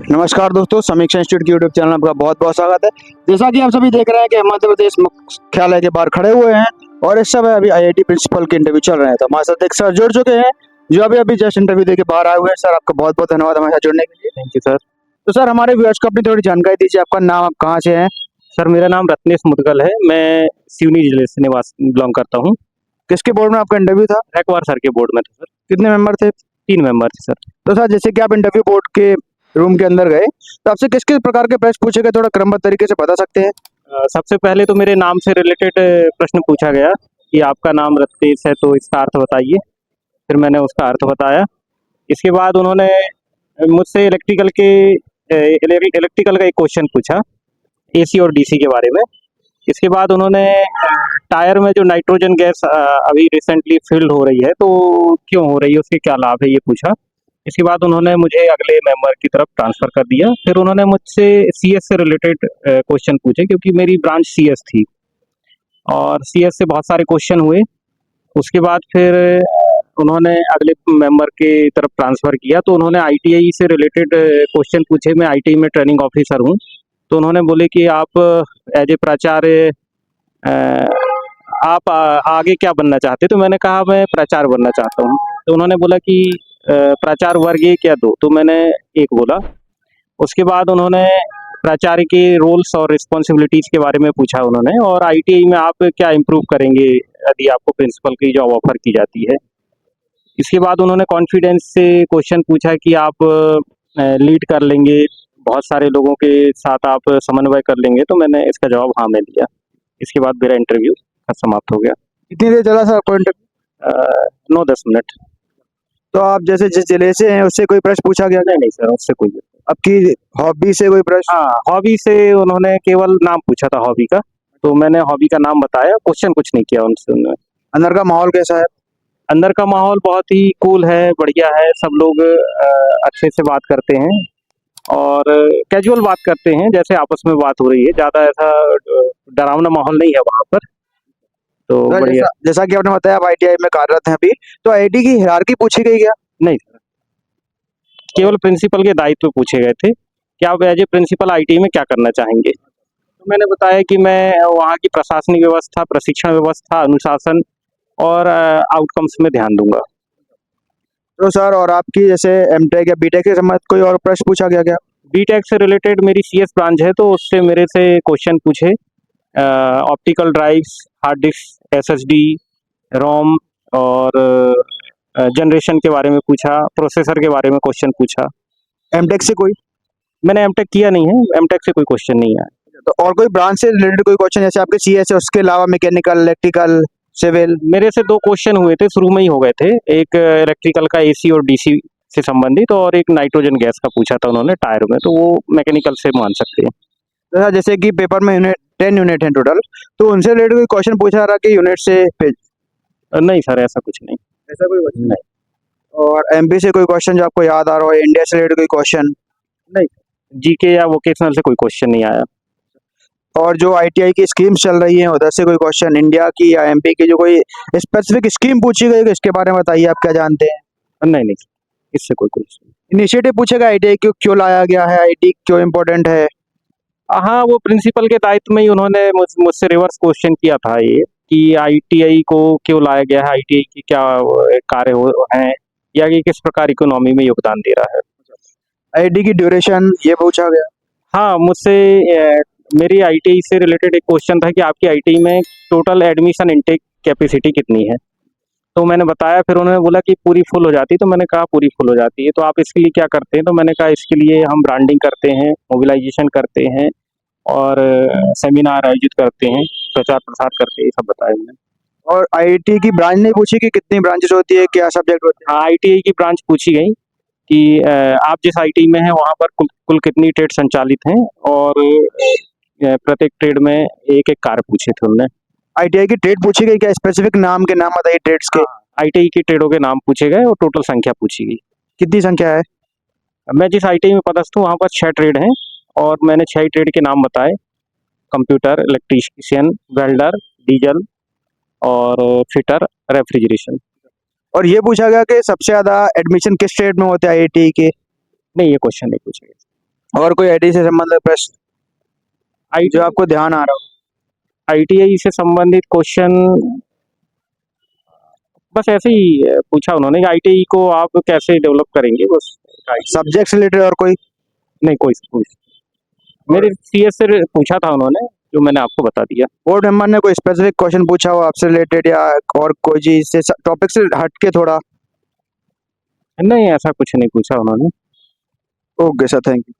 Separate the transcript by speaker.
Speaker 1: नमस्कार दोस्तों, समीक्षा इंस्टीट्यूट के यूट्यूब चैनल में आपका बहुत बहुत स्वागत है। जैसा कि आप सभी देख रहे हैं कि मध्य प्रदेश मुख्यालय के बाहर खड़े हुए हैं और इस समय अभी आईआईटी प्रिंसिपल के इंटरव्यू चल रहे हैं। तो हमारे साथ एक सर जुड़ चुके हैं जो अभी अभी जस्ट इंटरव्यू देके बाहर आए हुए हैं। सर, आपका बहुत बहुत धन्यवाद हमारे साथ जुड़ने के लिए।
Speaker 2: Thank you sir.
Speaker 1: तो सर, हमारे व्यूअर्स को अपनी थोड़ी जानकारी दीजिए। आपका नाम, आप कहाँ से हैं?
Speaker 2: सर, मेरा नाम रत्नेश मुदगल है। मैं सिवनी जिले से बिलोंग करता हूँ।
Speaker 1: किसके बोर्ड में आपका इंटरव्यू था?
Speaker 2: रैकवार सर के बोर्ड में था सर।
Speaker 1: कितने मेंबर थे?
Speaker 2: 3 मेंबर थे सर।
Speaker 1: तो सर, जैसे कि आप इंटरव्यू बोर्ड के रूम के अंदर गए तो आपसे किस किस प्रकार के प्रश्न पूछे गए, थोड़ा क्रमबद्ध तरीके से बता सकते हैं?
Speaker 2: सबसे पहले तो मेरे नाम से रिलेटेड प्रश्न पूछा गया कि आपका नाम रत्नेश है तो इसका अर्थ बताइए। फिर मैंने उसका अर्थ बताया। इसके बाद उन्होंने मुझसे इलेक्ट्रिकल का एक क्वेश्चन पूछा, एसी और डीसी के बारे में। इसके बाद उन्होंने टायर में जो नाइट्रोजन गैस अभी रिसेंटली फिल्ड हो रही है तो क्यों हो रही है, उसके क्या लाभ है, ये पूछा। इसके बाद उन्होंने मुझे अगले मेंबर की तरफ ट्रांसफ़र कर दिया। फिर उन्होंने मुझसे सीएस से रिलेटेड क्वेश्चन पूछे क्योंकि मेरी ब्रांच सीएस थी और सीएस से बहुत सारे क्वेश्चन हुए। उसके बाद फिर उन्होंने अगले मेंबर के तरफ ट्रांसफ़र किया तो उन्होंने आईटीआई से रिलेटेड क्वेश्चन पूछे। मैं आईटीआई में ट्रेनिंग ऑफिसर हूँ, तो उन्होंने बोले कि आप एज ए प्राचार्य आप आगे क्या बनना चाहते? तो मैंने कहा मैं प्राचार्य बनना चाहता हूँ। तो उन्होंने बोला कि प्राचार्य वर्ग 1 या 2? तो मैंने 1 बोला। उसके बाद उन्होंने प्राचार्य के रोल्स और रिस्पॉन्सिबिलिटीज़ के बारे में पूछा उन्होंने, और आईटीआई में आप क्या इम्प्रूव करेंगे यदि आपको प्रिंसिपल की जॉब ऑफर की जाती है। इसके बाद उन्होंने कॉन्फिडेंस से क्वेश्चन पूछा कि आप लीड कर लेंगे, बहुत सारे लोगों के साथ आप समन्वय कर लेंगे। तो मैंने इसका जवाब हाँ में दिया। इसके बाद मेरा इंटरव्यू समाप्त हो गया।
Speaker 1: कितनी देर चला सर आपका इंटरव्यू?
Speaker 2: 9-10 मिनट।
Speaker 1: तो आप जैसे जिस जिले से हैं उससे कोई प्रश्न पूछा गया?
Speaker 2: नहीं सर, उससे कोई नहीं।
Speaker 1: आपकी हॉबी से कोई प्रश्न?
Speaker 2: हाँ, हॉबी से उन्होंने केवल नाम पूछा था हॉबी का, तो मैंने हॉबी का नाम बताया, क्वेश्चन कुछ नहीं किया उनसे उन्होंने।
Speaker 1: अंदर का माहौल कैसा है?
Speaker 2: अंदर का माहौल बहुत ही कूल है, बढ़िया है। सब लोग अच्छे से बात करते हैं और कैजुअल बात करते हैं, जैसे आपस में बात हो रही है। ज़्यादा ऐसा डरावना माहौल नहीं है वहाँ पर, तो बढ़िया।
Speaker 1: जैसा कि आपने बताया आप आईटीआई में कार्यरत हैं अभी, तो आईटी की हायरार्की पूछी गई क्या?
Speaker 2: नहीं सर, केवल प्रिंसिपल के दायित्व पूछे गए थे कि आप एज ए प्रिंसिपल आईटी में क्या करना चाहेंगे। तो मैंने बताया कि मैं वहाँ की प्रशासनिक व्यवस्था, प्रशिक्षण व्यवस्था, अनुशासन और आउटकम्स में ध्यान दूंगा।
Speaker 1: तो सर, और आपकी जैसे एमटेक या बीटेक के संबंधित कोई और प्रश्न पूछा गया क्या?
Speaker 2: बीटेक से रिलेटेड मेरी सीएस ब्रांच है तो उससे मेरे से क्वेश्चन पूछे। Optical drives, hard disk, SSD, ROM और जनरेशन के बारे में पूछा, प्रोसेसर के बारे में क्वेश्चन पूछा।
Speaker 1: एमटेक से कोई?
Speaker 2: मैंने एमटेक किया नहीं है, एमटेक से कोई क्वेश्चन नहीं आया।
Speaker 1: तो और कोई ब्रांच से रिलेटेड कोई क्वेश्चन, जैसे आपके सीएस है उसके अलावा मैकेनिकल, इलेक्ट्रिकल, सिविल?
Speaker 2: मेरे से 2 क्वेश्चन हुए थे, शुरू में ही हो गए थे। एक इलेक्ट्रिकल का एसी और डीसी से संबंधित, और एक नाइट्रोजन गैस का पूछा था उन्होंने टायर में, तो वो मैकेनिकल से मान सकते हैं।
Speaker 1: तो सर, जैसे कि पेपर में यूनिट 10 यूनिट है टोटल, तो उनसे रिलेटेड कोई क्वेश्चन पूछा रहा कि यूनिट से पेज?
Speaker 2: नहीं सर, ऐसा कुछ नहीं।
Speaker 1: ऐसा कोई क्वेश्चन
Speaker 2: नहीं।
Speaker 1: और एमपी से कोई क्वेश्चन जो आपको याद आ रहा हो, इंडिया से रिलेटेड कोई क्वेश्चन?
Speaker 2: नहीं, जीके या वोकेशनल से कोई क्वेश्चन नहीं आया।
Speaker 1: और जो आईटीआई की स्कीम्स चल रही हैं उधर से कोई क्वेश्चन, इंडिया की या एमपी की जो कोई स्पेसिफिक स्कीम पूछी गई, इसके बारे में बताइए, आप क्या जानते हैं?
Speaker 2: नहीं नहीं, इससे कोई क्वेश्चन।
Speaker 1: इनिशिएटिव पूछेगा आईटीआई क्यों क्यों लाया गया है, आईटी क्यों इम्पोर्टेंट है?
Speaker 2: हाँ, वो प्रिंसिपल के दायित्व में ही उन्होंने मुझसे रिवर्स क्वेश्चन किया था ये कि आईटीआई को क्यों लाया गया है, आईटीआई की क्या कार्य हैं, या कि किस प्रकार इकोनॉमी में योगदान दे रहा है।
Speaker 1: आईटी की ड्यूरेशन ये पूछा गया?
Speaker 2: हाँ, मुझसे मेरी आईटीआई से रिलेटेड एक क्वेश्चन था कि आपकी आईटीआई में टोटल एडमिशन इनटेक कैपेसिटी कितनी है। तो मैंने बताया, फिर उन्होंने बोला कि पूरी फुल हो जाती है। तो मैंने कहा पूरी फुल हो जाती है, तो आप इसके लिए क्या करते हैं? तो मैंने कहा इसके लिए हम ब्रांडिंग करते हैं, मोबिलाइजेशन करते हैं और सेमिनार आयोजित करते हैं, प्रचार प्रसार करते हैं, ये सब बताया मैंने।
Speaker 1: और आईटी की ब्रांच नहीं पूछी कि कितनी ब्रांचेस होती है, क्या सब्जेक्ट होते
Speaker 2: हाँ, आईटीआई की ब्रांच पूछी गई कि आप जिस आईटी में हैं वहाँ पर कुल कितनी ट्रेड संचालित हैं, और प्रत्येक ट्रेड में एक-एक कार्य पूछे थे उन्होंने।
Speaker 1: हैं? आईटीआई की ट्रेड पूछी गई क्या? स्पेसिफिक नाम के नाम बताइए ट्रेड्स के।
Speaker 2: आईटीआई की ट्रेडों के नाम पूछे गए और टोटल संख्या पूछी गई।
Speaker 1: कितनी संख्या है?
Speaker 2: मैं जिस आईटीआई में पदस्थ हूँ वहाँ पर 6 ट्रेड हैं और मैंने 6 ट्रेड के नाम बताए: कंप्यूटर, इलेक्ट्रीशियन, वेल्डर, डीजल और फिटर, रेफ्रिजरेशन।
Speaker 1: और ये पूछा गया कि सबसे ज्यादा एडमिशन किस ट्रेड में होते हैं आईटी के?
Speaker 2: नहीं, ये क्वेश्चन नहीं पूछे गए।
Speaker 1: और कोई आईटी से संबंधित प्रश्न जो आपको ध्यान आ रहा हो?
Speaker 2: आईटीआई से संबंधित क्वेश्चन बस ऐसे ही पूछा उन्होंने कि आईटीआई को आप कैसे डेवलप करेंगे, बस।
Speaker 1: सब्जेक्ट से रिलेटेड और कोई?
Speaker 2: नहीं, कोई मेरे सीएस से पूछा था उन्होंने, जो मैंने आपको बता दिया।
Speaker 1: बोर्ड मेंबर ने कोई स्पेसिफिक क्वेश्चन पूछा हो आपसे रिलेटेड या और कोई चीज से टॉपिक से हट के थोड़ा?
Speaker 2: नहीं, ऐसा कुछ नहीं पूछा उन्होंने।
Speaker 1: Okay sir, thank you.